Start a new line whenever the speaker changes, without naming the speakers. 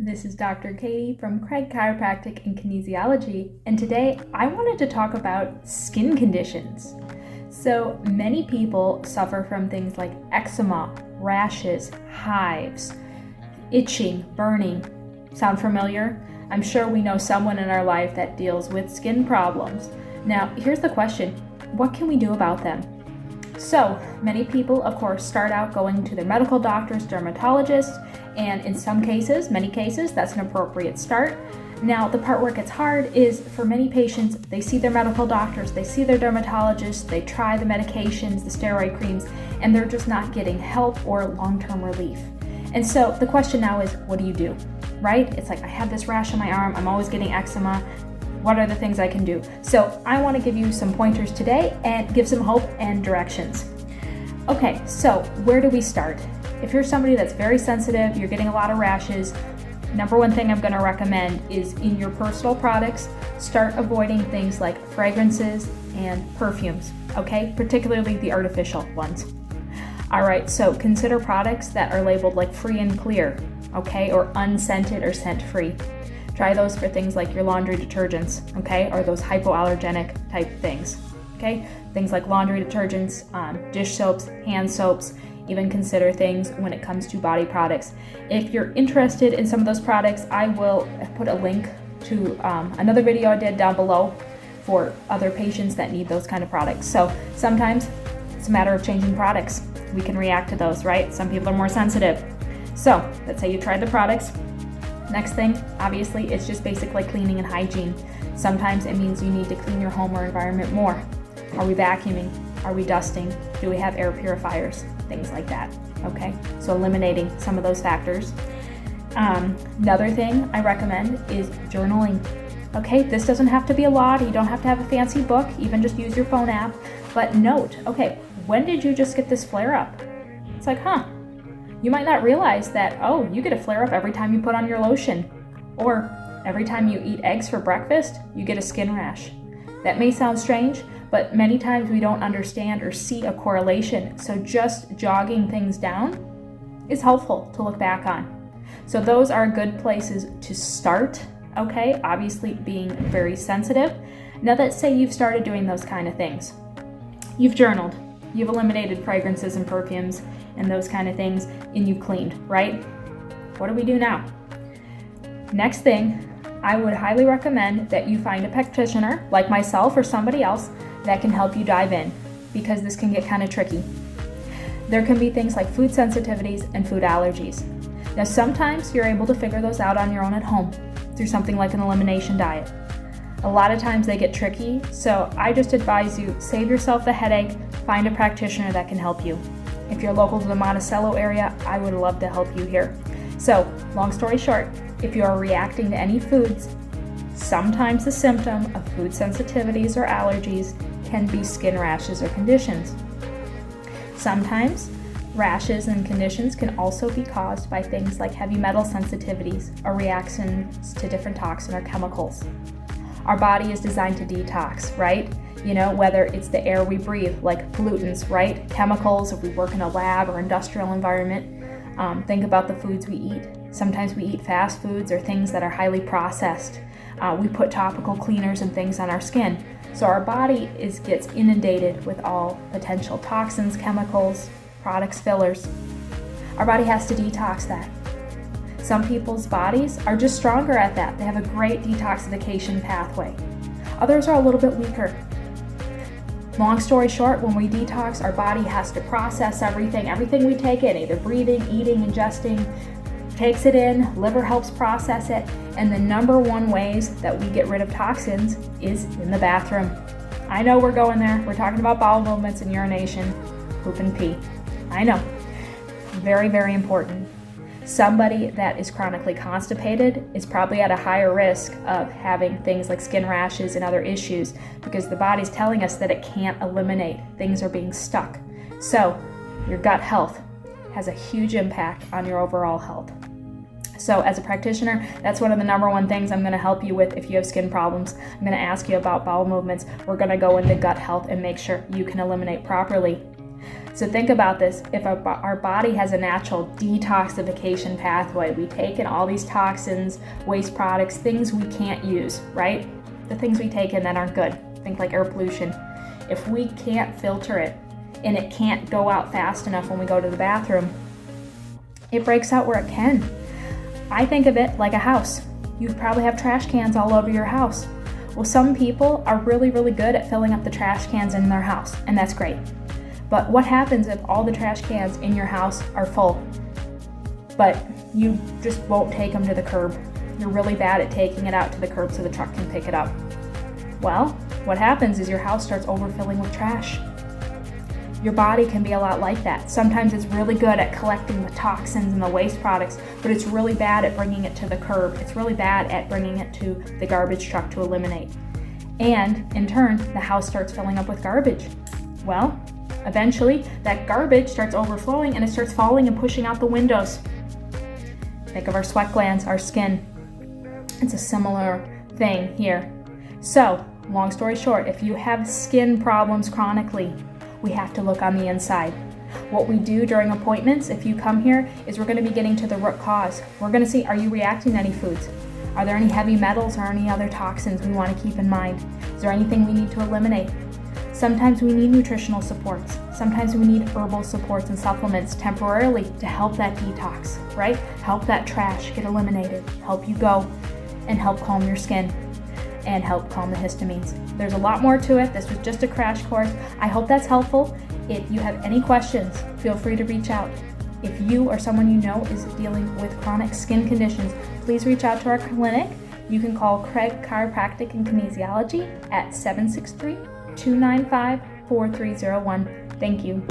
This is Dr. Katie from Craig Chiropractic and Kinesiology, and today I wanted to talk about skin conditions. So many people suffer from things like eczema, rashes, hives, itching, burning. Sound familiar? I'm sure we know someone in our life that deals with skin problems. Now, here's the question: what can we do about them? So, many people, of course, start out going to their medical doctors, dermatologists, and in many cases, that's an appropriate start. Now, the part where it gets hard is for many patients, they see their medical doctors, they see their dermatologists, they try the medications, the steroid creams, and they're just not getting help or long-term relief. And so the question now is, what do you do, right? It's like, I have this rash on my arm, I'm always getting eczema. What are the things I can do? So I want to give you some pointers today and give some hope and directions. Okay, so where do we start? If you're somebody that's very sensitive, you're getting a lot of rashes, number one thing I'm going to recommend is in your personal products, start avoiding things like fragrances and perfumes, okay? Particularly the artificial ones. All right, so consider products that are labeled like free and clear, okay? Or unscented or scent-free. Try those for things like your laundry detergents, okay? Or those hypoallergenic type things, okay? Things like laundry detergents, dish soaps, hand soaps. Even consider things when it comes to body products. If you're interested in some of those products, I will put a link to another video I did down below for other patients that need those kind of products. So sometimes it's a matter of changing products. We can react to those, right? Some people are more sensitive. So let's say you tried the products. Next thing, obviously, it's just basically cleaning and hygiene. Sometimes it means you need to clean your home or environment more. Are we vacuuming? Are we dusting? Do we have air purifiers? Things like that, okay? So eliminating some of those factors. Another thing I recommend is journaling. Okay, this doesn't have to be a lot. You don't have to have a fancy book, even just use your phone app. But note, okay, when did you just get this flare up? It's like, you might not realize that, you get a flare up every time you put on your lotion, or every time you eat eggs for breakfast, you get a skin rash. That may sound strange, but many times we don't understand or see a correlation. So just jogging things down is helpful to look back on. So those are good places to start, okay? Obviously being very sensitive. Now let's say you've started doing those kind of things. You've journaled, you've eliminated fragrances and perfumes and those kind of things, and you've cleaned, right? What do we do now? Next thing, I would highly recommend that you find a practitioner like myself or somebody else that can help you dive in, because this can get kind of tricky. There can be things like food sensitivities and food allergies. Now sometimes you're able to figure those out on your own at home through something like an elimination diet. A lot of times they get tricky, so I just advise you, save yourself the headache, find a practitioner that can help you. If you're local to the Monticello area, I would love to help you here. So, long story short, if you are reacting to any foods, sometimes the symptom of food sensitivities or allergies can be skin rashes or conditions. Sometimes rashes and conditions can also be caused by things like heavy metal sensitivities or reactions to different toxins or chemicals. Our body is designed to detox, right? Whether it's the air we breathe, like pollutants, right? Chemicals, if we work in a lab or industrial environment. Think about the foods we eat. Sometimes we eat fast foods or things that are highly processed. We put topical cleaners and things on our skin. So our body gets inundated with all potential toxins, chemicals, products, fillers. Our body has to detox that. Some people's bodies are just stronger at that. They have a great detoxification pathway. Others are a little bit weaker. Long story short, when we detox, our body has to process everything we take in, either breathing, eating, ingesting, takes it in, liver helps process it, and the number one ways that we get rid of toxins is in the bathroom. I know we're going there. We're talking about bowel movements and urination, poop and pee. I know. Very, very important. Somebody that is chronically constipated is probably at a higher risk of having things like skin rashes and other issues because the body's telling us that it can't eliminate. Things are being stuck. So your gut health has a huge impact on your overall health. So as a practitioner, that's one of the number one things I'm going to help you with if you have skin problems. I'm going to ask you about bowel movements. We're going to go into gut health and make sure you can eliminate properly. So think about this. If our body has a natural detoxification pathway, we take in all these toxins, waste products, things we can't use, right? The things we take in that aren't good. Think like air pollution. If we can't filter it and it can't go out fast enough when we go to the bathroom, it breaks out where it can. I think of it like a house. You probably have trash cans all over your house. Well, some people are really, really good at filling up the trash cans in their house, and that's great. But what happens if all the trash cans in your house are full, but you just won't take them to the curb? You're really bad at taking it out to the curb so the truck can pick it up. Well, what happens is your house starts overfilling with trash. Your body can be a lot like that. Sometimes it's really good at collecting the toxins and the waste products, but it's really bad at bringing it to the curb. It's really bad at bringing it to the garbage truck to eliminate. And in turn, the house starts filling up with garbage. Well, eventually that garbage starts overflowing and it starts falling and pushing out the windows. Think of our sweat glands, our skin. It's a similar thing here. So, long story short, if you have skin problems chronically, we have to look on the inside. What we do during appointments, if you come here, is we're going to be getting to the root cause. We're going to see, are you reacting to any foods? Are there any heavy metals or any other toxins we want to keep in mind? Is there anything we need to eliminate? Sometimes we need nutritional supports. Sometimes we need herbal supports and supplements temporarily to help that detox, right? Help that trash get eliminated, help you go, and help calm your skin, and help calm the histamines. There's a lot more to it. This was just a crash course. I hope that's helpful. If you have any questions, feel free to reach out. If you or someone you know is dealing with chronic skin conditions, please reach out to our clinic. You can call Craig Chiropractic and Kinesiology at 763-295-4301. Thank you.